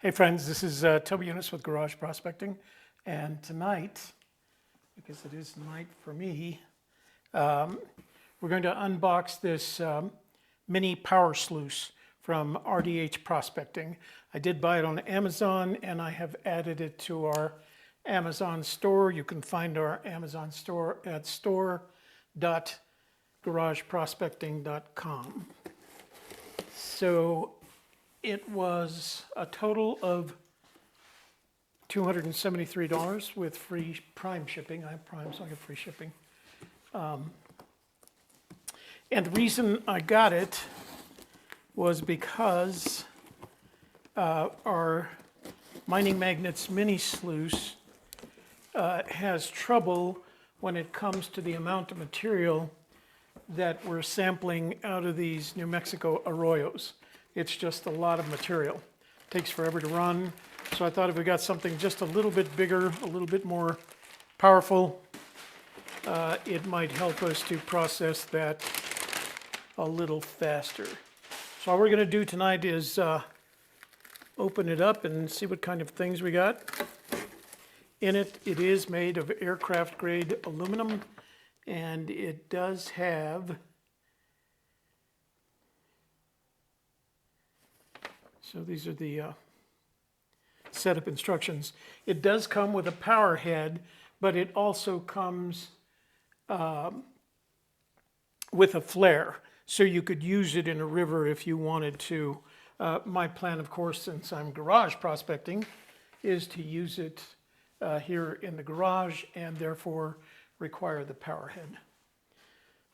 Hey friends, this is Toby Eunice with Garage Prospecting, and tonight, because it is night for me, we're going to unbox this mini Power Sluice from RDH Prospecting. I did buy it on Amazon, and I have added it to our Amazon store. You can find our Amazon store at store.garageprospecting.com. So it was a total of $273 with free Prime shipping. I have Prime, so I get free shipping. And the reason I got it was because our Mining Magnets mini sluice has trouble when it comes to the amount of material that we're sampling out of these New Mexico arroyos. It's just a lot of material. It takes forever to run. So I thought if we got something just a little bit bigger, a little bit more powerful, it might help us to process that a little faster. So all we're going to do tonight is open it up and see what kind of things we got. In it, it is made of aircraft grade aluminum, and it does have so these are the setup instructions. It does come with a power head, but it also comes with a flare, so you could use it in a river if you wanted to. My plan, of course, since I'm garage prospecting, is to use it here in the garage and therefore require the power head.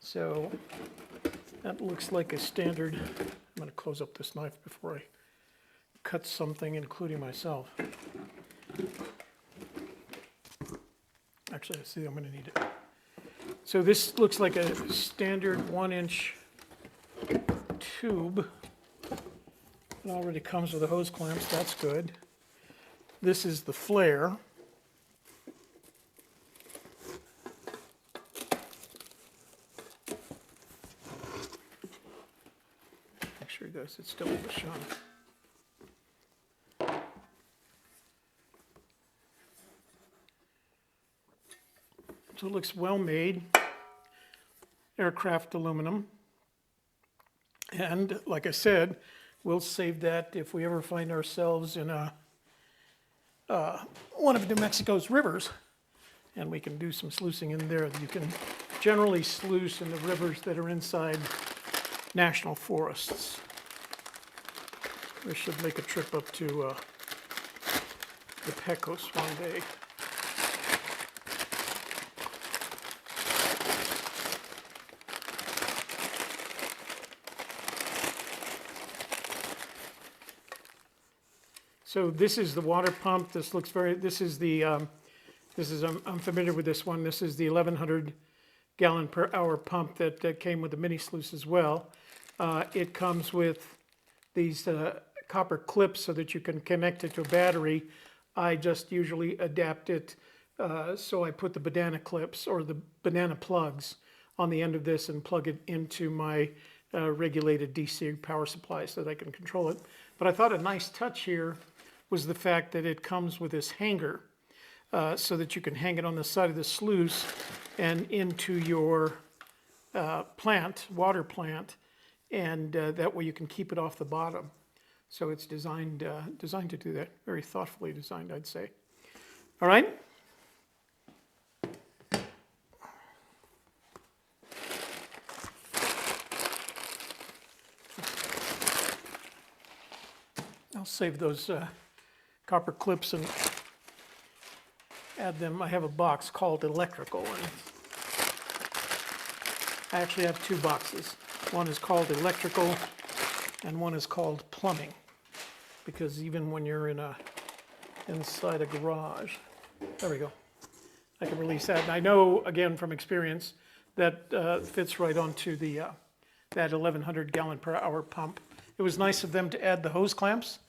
So that looks like a standard. I'm going to close up this knife before I cut something, including myself. Actually, I see I'm going to need it. So this looks like a standard 1-inch tube. It already comes with the hose clamps. That's good. This is the flare. Make sure, guys, it's still in the shot. So it looks well made, aircraft aluminum. And like I said, we'll save that if we ever find ourselves in one of New Mexico's rivers, and we can do some sluicing in there. You can generally sluice in the rivers that are inside national forests. We should make a trip up to the Pecos one day. So this is the water pump. This looks very, this is the, I'm familiar with this one. This is the 1,100 gallon per hour pump that came with the mini sluice as well. It comes with these copper clips so that you can connect it to a battery. I just usually adapt it, so I put the banana clips or the banana plugs on the end of this and plug it into my regulated DC power supply so that I can control it. But I thought a nice touch here was the fact that it comes with this hanger so that you can hang it on the side of the sluice and into your water plant, and that way you can keep it off the bottom. So it's designed to do that. Very thoughtfully designed, I'd say. All right. I'll save those copper clips and add them. I have a box called electrical, and I actually have two boxes. One is called electrical and one is called plumbing, because even when you're inside a garage, there we go, I can release that. And I know, again, from experience, that fits right onto the that 1,100 gallon per hour pump. It was nice of them to add the hose clamps.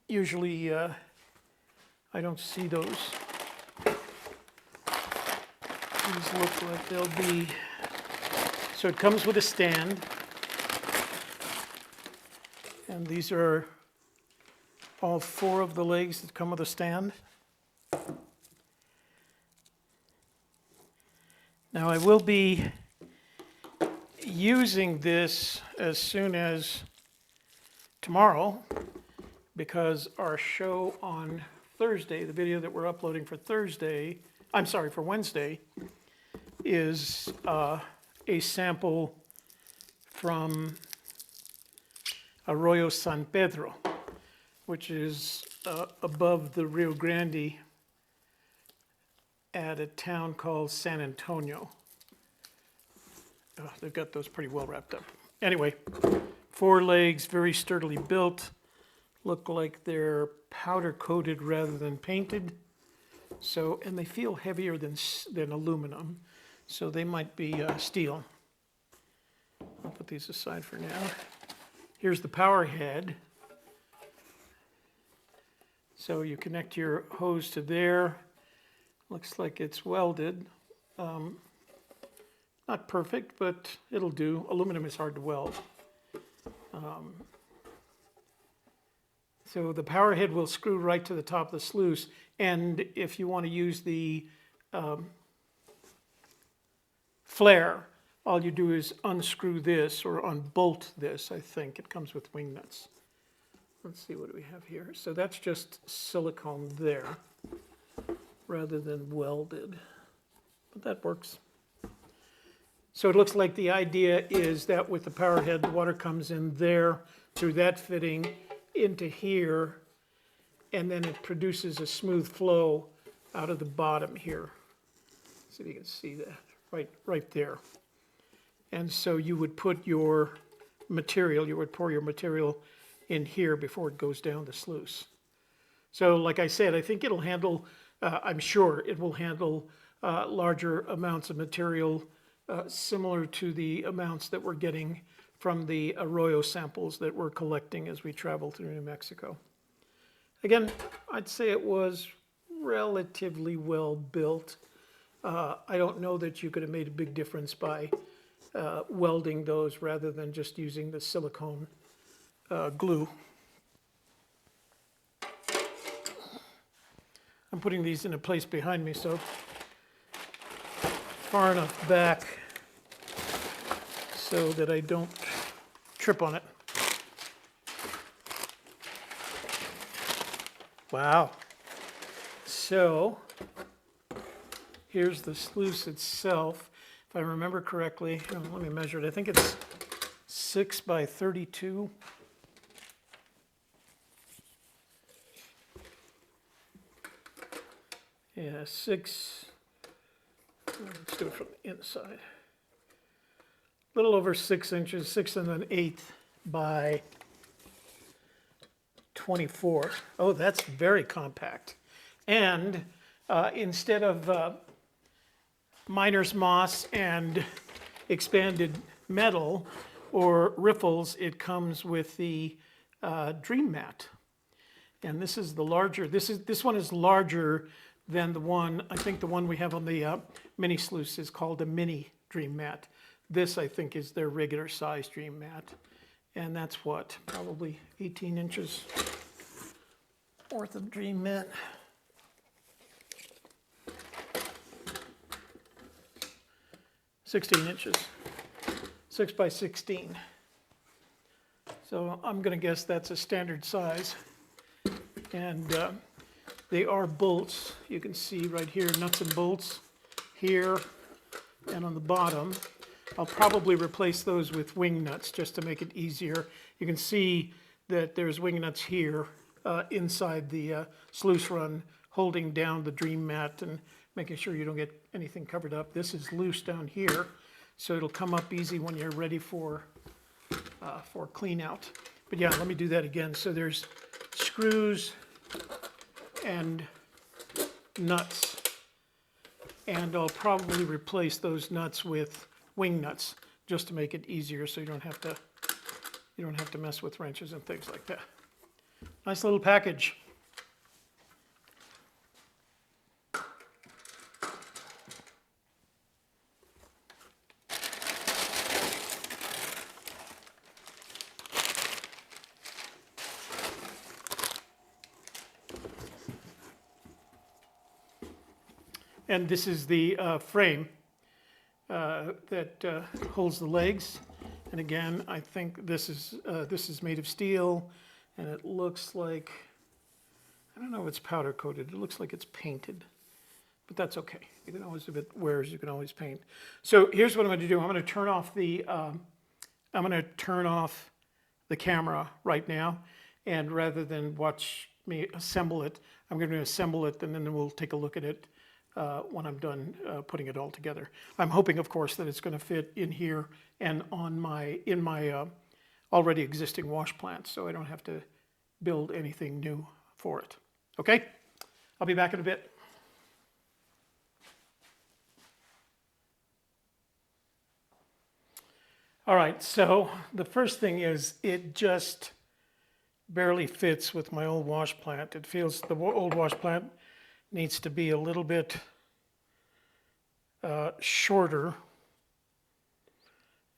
Usually I don't see those. These look like they'll be, so it comes with a stand, and these are all 4 of the legs that come with a stand. Now I will be using this as soon as tomorrow, because our show on Thursday, the video that we're uploading for for Wednesday, is a sample from Arroyo San Pedro, which is above the Rio Grande at a town called San Antonio. They've got those pretty well wrapped up. Anyway, 4 legs, very sturdily built, look like they're powder coated rather than painted. So, and they feel heavier than aluminum, so they might be steel. I'll put these aside for now. Here's the power head. So you connect your hose to there. Looks like it's welded. Not perfect, but it'll do. Aluminum is hard to weld. So the power head will screw right to the top of the sluice, and if you want to use the flare, all you do is unscrew this or unbolt this. I think it comes with wing nuts. Let's see, what do we have here? So that's just silicone there rather than welded, but that works. So it looks like the idea is that with the power head, the water comes in there through that fitting into here, and then it produces a smooth flow out of the bottom here. See if you can see that right there. And so you would put your material, you would pour your material in here before it goes down the sluice. So like I said, I think it'll handle, I'm sure it will handle larger amounts of material, similar to the amounts that we're getting from the Arroyo samples that we're collecting as we travel through New Mexico. Again, I'd say it was relatively well built. I don't know that you could have made a big difference by welding those rather than just using the silicone glue. I'm putting these in a place behind me, so far enough back so that I don't trip on it. Wow. So here's the sluice itself. If I remember correctly, let me measure it. I think it's 6 by 32. Yeah, 6. Let's do it from the inside. A little over 6 inches, 6 1/8 by 24. Oh, that's very compact. And instead of miner's moss and expanded metal or riffles, it comes with the Dream Mat. And this is the larger, this one is larger than the one, I think the one we have on the mini sluice is called a mini Dream Mat. This, I think, is their regular size Dream Mat. And that's what, probably 18 inches worth of Dream Mat. "16 inches, 6 by 16. So I'm going to guess that's a standard size. And they are bolts. You can see right here, nuts and bolts here and on the bottom. I'll probably replace those with wing nuts just to make it easier. You can see that there's wing nuts here inside the sluice run, holding down the Dream Mat and making sure you don't get anything covered up. This is loose down here, so it'll come up easy when you're ready for clean out. But yeah, let me do that again. So there's screws and nuts, and I'll probably replace those nuts with wing nuts just to make it easier, so you don't have to mess with wrenches and things like that. Nice little package. And this is the frame that holds the legs. And again, I think this is made of steel, and it looks like, I don't know if it's powder coated. It looks like it's painted, but that's okay. You can always, if it wears, you can always paint. So here's what I'm going to do. I'm going to turn off the camera right now, and rather than watch me assemble it, I'm going to assemble it, and then we'll take a look at it when I'm done putting it all together. I'm hoping, of course, that it's going to fit in here and in my already existing wash plant, so I don't have to build anything new for it. Okay? I'll be back in a bit. All right, so the first thing is it just barely fits with my old wash plant. It feels the old wash plant needs to be a little bit shorter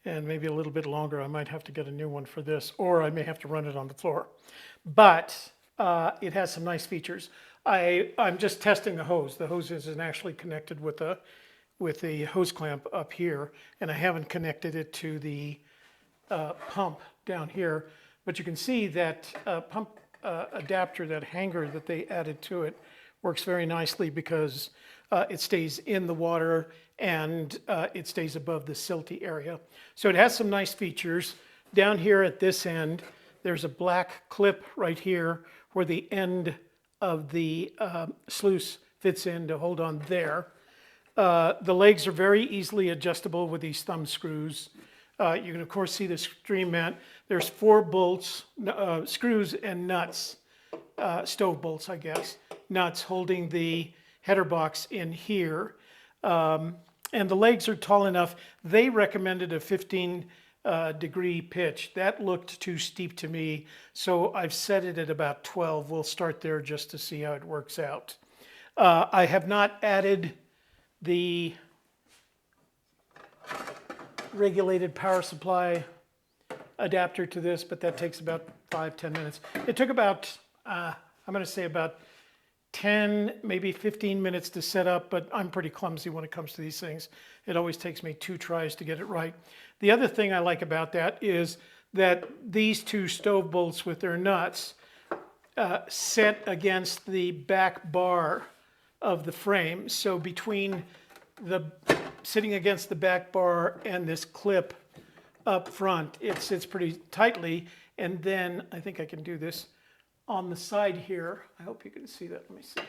and maybe a little bit longer. I might have to get a new one for this, or I may have to run it on the floor. But it has some nice features. I'm just testing the hose. The hose isn't actually connected with a hose clamp up here, and I haven't connected it to the pump down here. But you can see that pump adapter, that hanger that they added to it, works very nicely because it stays in the water and it stays above the silty area. So it has some nice features. Down here at this end, there's a black clip right here where the end of the sluice fits in to hold on there. The legs are very easily adjustable with these thumb screws. You can, of course, see the stream mat. There's 4 bolts, screws and nuts, stove bolts, I guess, nuts holding the header box in here. And the legs are tall enough. They recommended a 15 degree pitch. That looked too steep to me, so I've set it at about 12. We'll start there just to see how it works out. I have not added the regulated power supply adapter to this, but that takes about 5-10 minutes. It took about, I'm going to say about 10, maybe 15 minutes to set up, but I'm pretty clumsy when it comes to these things. It always takes me 2 tries to get it right. The other thing I like about that is that these 2 stove bolts with their nuts set against the back bar of the frame. So between sitting against the back bar and this clip up front, it sits pretty tightly. And then I think I can do this on the side here. I hope you can see that. Let me see.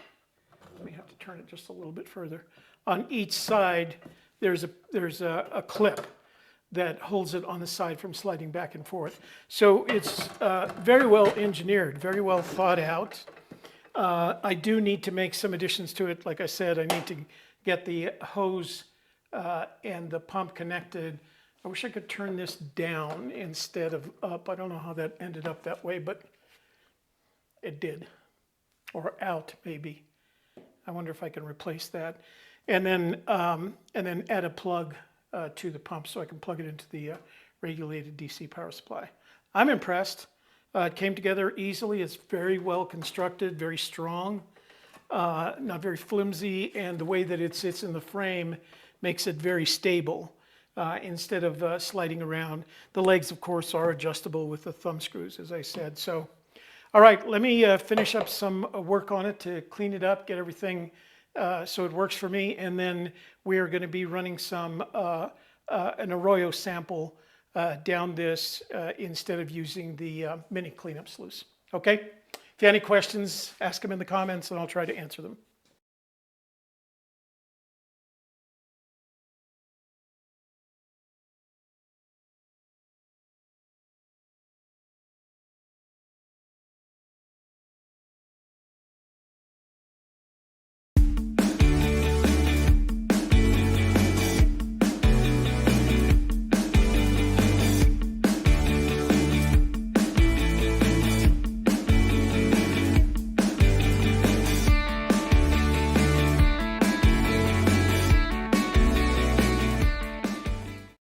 Let me have to turn it just a little bit further. On each side, there's a clip that holds it on the side from sliding back and forth. So it's very well engineered, very well thought out. I do need to make some additions to it. Like I said, I need to get the hose and the pump connected. I wish I could turn this down instead of up. I don't know how that ended up that way, but it did. Or out, maybe. I wonder if I can replace that. And then add a plug to the pump so I can plug it into the regulated DC power supply. I'm impressed. It came together easily. It's very well constructed, very strong, not very flimsy, and the way that it sits in the frame makes it very stable instead of sliding around. The legs, of course, are adjustable with the thumb screws, as I said. So, all right, let me finish up some work on it to clean it up, get everything so it works for me, and then we are going to be running an Arroyo sample down this instead of using the mini cleanup sluice. Okay? If you have any questions, ask them in the comments and I'll try to answer them.